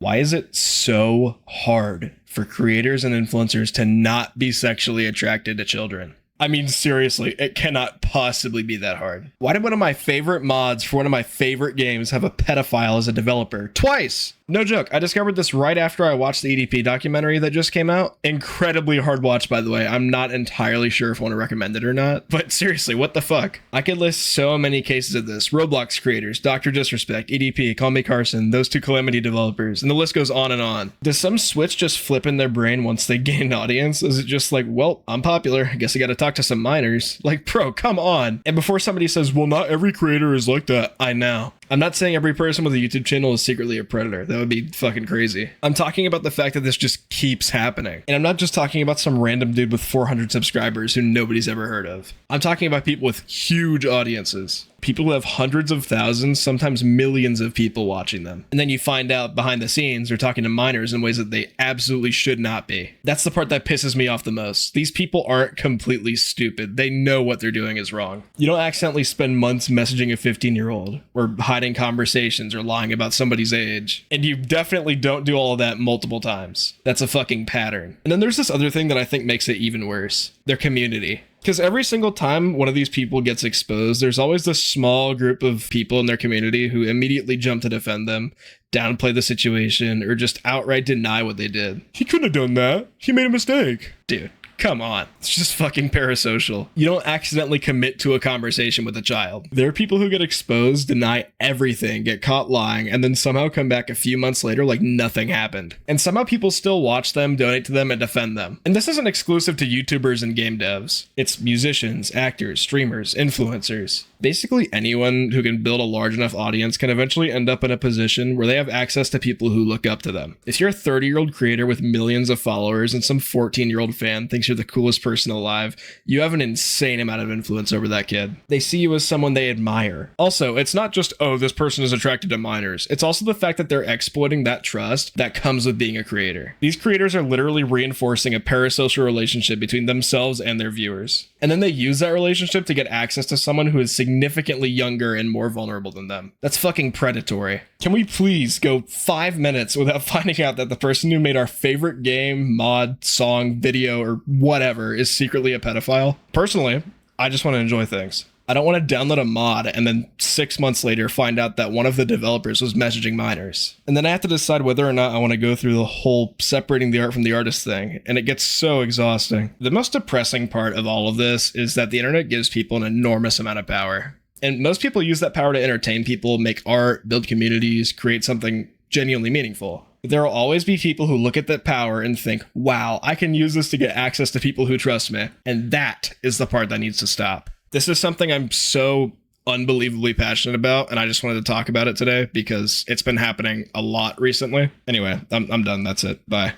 Why is it so hard for creators and influencers to not be sexually attracted to children? I mean, seriously, it cannot possibly be that hard. Why did one of my favorite mods for one of my favorite games have a pedophile as a developer? Twice! No joke, I discovered this right after I watched the EDP documentary that just came out. Incredibly hard watch, by the way. I'm not entirely sure if I want to recommend it or not. But seriously, what the fuck? I could list so many cases of this. Roblox creators, Dr. Disrespect, EDP, Call Me Carson, those two Calamity developers, and the list goes on and on. Does some switch just flip in their brain once they gain an audience? Is it just like, well, I'm popular, I guess I gotta talk to some minors? Like, bro, come on. And before somebody says, well, not every creator is like that, I know. I'm not saying every person with a YouTube channel is secretly a predator. That would be fucking crazy. I'm talking about the fact that this just keeps happening. And I'm not just talking about some random dude with 400 subscribers who nobody's ever heard of. I'm talking about people with huge audiences. People who have hundreds of thousands, sometimes millions of people watching them. And then you find out behind the scenes they're talking to minors in ways that they absolutely should not be. That's the part that pisses me off the most. These people aren't completely stupid. They know what they're doing is wrong. You don't accidentally spend months messaging a 15-year-old or hiding conversations or lying about somebody's age. And you definitely don't do all of that multiple times. That's a fucking pattern. And then there's this other thing that I think makes it even worse. Their community. Because every single time one of these people gets exposed, there's always this small group of people in their community who immediately jump to defend them, downplay the situation, or just outright deny what they did. He couldn't have done that. He made a mistake. Dude, come on. It's just fucking parasocial. You don't accidentally commit to a conversation with a child. There are people who get exposed, deny everything, get caught lying, and then somehow come back a few months later like nothing happened. And somehow people still watch them, donate to them, and defend them. And this isn't exclusive to YouTubers and game devs. It's musicians, actors, streamers, influencers. Basically anyone who can build a large enough audience can eventually end up in a position where they have access to people who look up to them. If you're a 30-year-old creator with millions of followers and some 14-year-old fan thinks you're the coolest person alive, you have an insane amount of influence over that kid. They see you as someone they admire. Also, it's not just, oh, this person is attracted to minors. It's also the fact that they're exploiting that trust that comes with being a creator. These creators are literally reinforcing a parasocial relationship between themselves and their viewers. And then they use that relationship to get access to someone who is significantly younger and more vulnerable than them. That's fucking predatory. Can we please go 5 minutes without finding out that the person who made our favorite game, mod, song, video, or whatever is secretly a pedophile? Personally, I just want to enjoy things. I don't want to download a mod and then 6 months later find out that one of the developers was messaging minors. And then I have to decide whether or not I want to go through the whole separating the art from the artist thing, and it gets so exhausting. The most depressing part of all of this is that the internet gives people an enormous amount of power. And most people use that power to entertain people, make art, build communities, create something genuinely meaningful. There will always be people who look at that power and think, wow, I can use this to get access to people who trust me. And that is the part that needs to stop. This is something I'm so unbelievably passionate about, and I just wanted to talk about it today because it's been happening a lot recently. Anyway, I'm done. That's it. Bye.